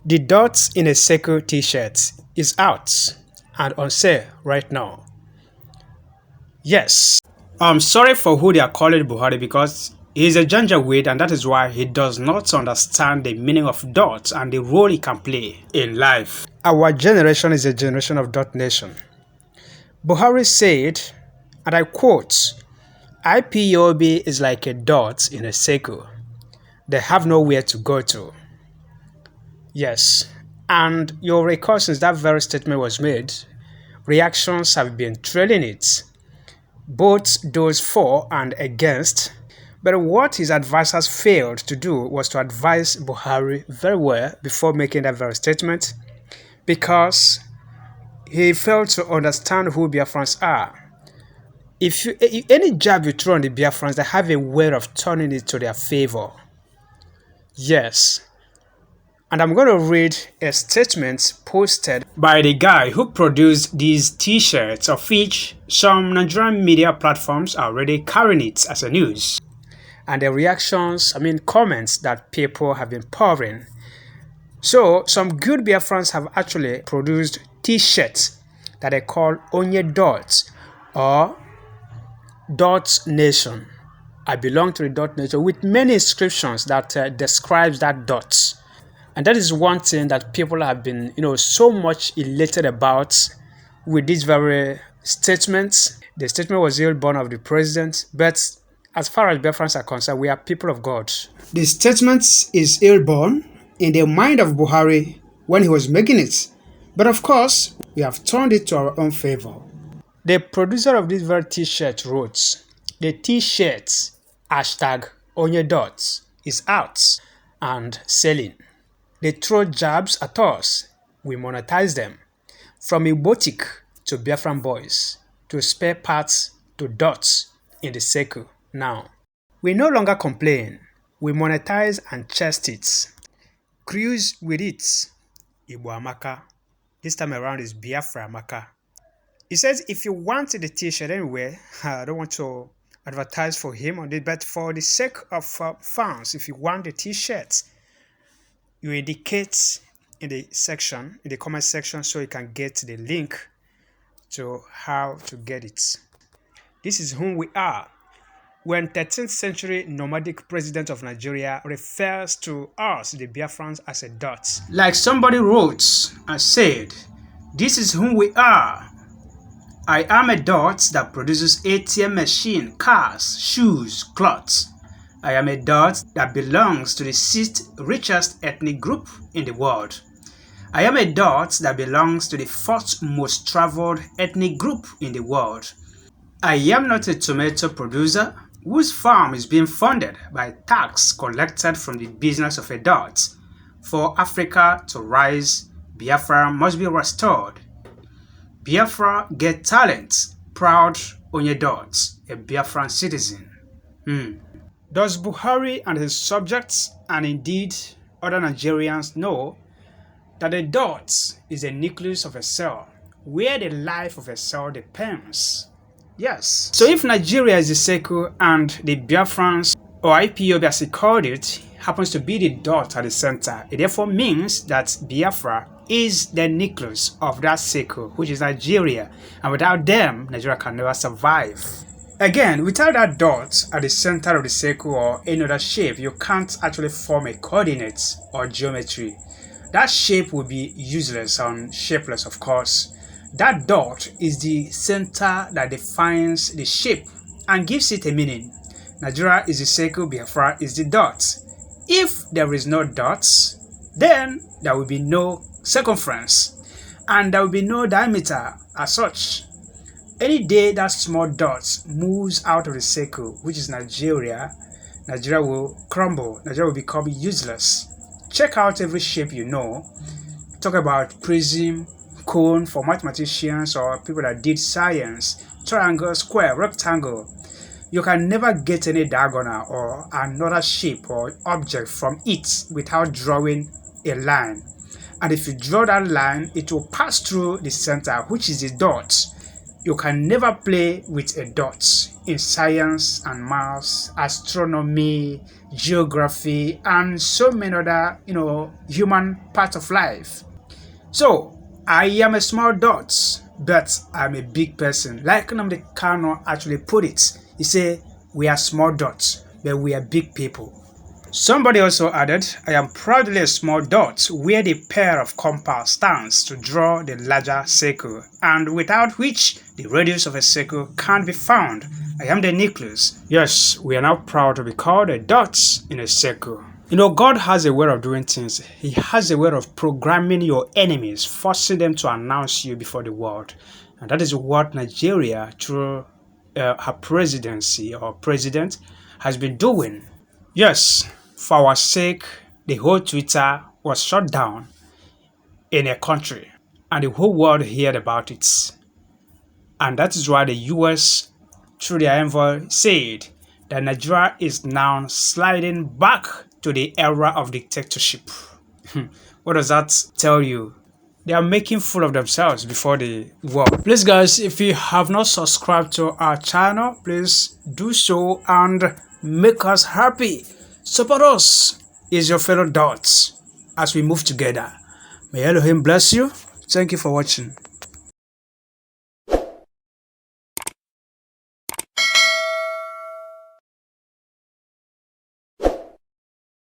The dots in a circle t-shirt is out and on sale right now. Yes, I'm sorry for who they are calling Buhari because he is a janjaweed and that is why he does not understand the meaning of dots and the role he can play in life. Our generation is a generation of dot nation. Buhari said, and I quote, IPOB is like a dot in a circle. They have nowhere to go to. Yes, and you'll recall since that very statement was made, reactions have been trailing it, both those for and against. But what his advisors failed to do was to advise Buhari very well before making that very statement, because he failed to understand who Biafrans are. If any jab you throw on the Biafrans, they have a way of turning it to their favor. Yes. And I'm going to read a statement posted by the guy who produced these t-shirts, of which some Nigerian media platforms are already carrying it as a news. And the reactions, comments that people have been pouring. So some good Biafrans have actually produced t-shirts that they call Onye Dots or Dot Nation. I belong to the Dot Nation, with many inscriptions that describes that dot. And that is one thing that people have been, so much elated about with these very statements. The statement was ill born of the president, but as far as Biafrans are concerned, we are people of God. The statement is ill born in the mind of Buhari when he was making it. But of course, we have turned it to our own favor. The producer of this very t-shirt wrote, the t-shirt hashtag Onye Dots is out and selling. They throw jabs at us, we monetize them. From Igbotic to Biafran boys, to spare parts to dots in the circle. Now, we no longer complain, we monetize and chest it. Cruise with it, Igbo Amaka. This time around is Biafra Amaka. He says if you want the t-shirt anyway, I don't want to advertise for him on it, but for the sake of fans, if you want the t-shirt, you indicate in the comment section so you can get the link to how to get it. This is whom we are. When 13th century nomadic president of Nigeria refers to us, the Biafrans, as a dot. Like somebody wrote and said, this is whom we are. I am a dot that produces ATM machine, cars, shoes, clothes. I am a dot that belongs to the 6th richest ethnic group in the world. I am a dot that belongs to the 4th most traveled ethnic group in the world. I am not a tomato producer whose farm is being funded by tax collected from the business of a dot. For Africa to rise, Biafra must be restored. Biafra get talent, proud Onye Dots, a Biafran citizen. Does Buhari and his subjects, and indeed other Nigerians, know that a dot is a nucleus of a cell, where the life of a cell depends? Yes. So if Nigeria is the circle and the Biafrans, or IPOB as he called it, happens to be the dot at the center, it therefore means that Biafra is the nucleus of that circle, which is Nigeria, and without them, Nigeria can never survive. Again, without that dot at the center of the circle or any other shape, you can't actually form a coordinate or geometry. That shape will be useless and shapeless, of course. That dot is the center that defines the shape and gives it a meaning. Nigeria is the circle, Biafra is the dot. If there is no dots, then there will be no circumference and there will be no diameter as such. Any day that small dot moves out of the circle, which is Nigeria, Nigeria will crumble. Nigeria will become useless. Check out every shape you know. Talk about prism, cone for mathematicians or people that did science, triangle, square, rectangle. You can never get any diagonal or another shape or object from it without drawing a line. And if you draw that line, it will pass through the center, which is the dot. You can never play with a dot in science and maths, astronomy, geography, and so many other, human parts of life. So, I am a small dot, but I'm a big person. Like Nnamdi Kanu actually put it, he said, we are small dots, but we are big people. Somebody also added, I am proudly a small dot where the pair of compass stands to draw the larger circle, and without which the radius of a circle can't be found. I am the nucleus. Yes, we are now proud to be called a dot in a circle. God has a way of doing things. He has a way of programming your enemies, forcing them to announce you before the world. And that is what Nigeria, through her presidency or president, has been doing. Yes, for our sake, the whole Twitter was shut down in a country, and the whole world heard about it. And that is why the US, through their envoy, said that Nigeria is now sliding back to the era of dictatorship. What does that tell you? They are making fool of themselves before the world. Please guys, if you have not subscribed to our channel, please do so and make us happy. Support us is your fellow dots as we move together. May Elohim bless you. Thank you for watching.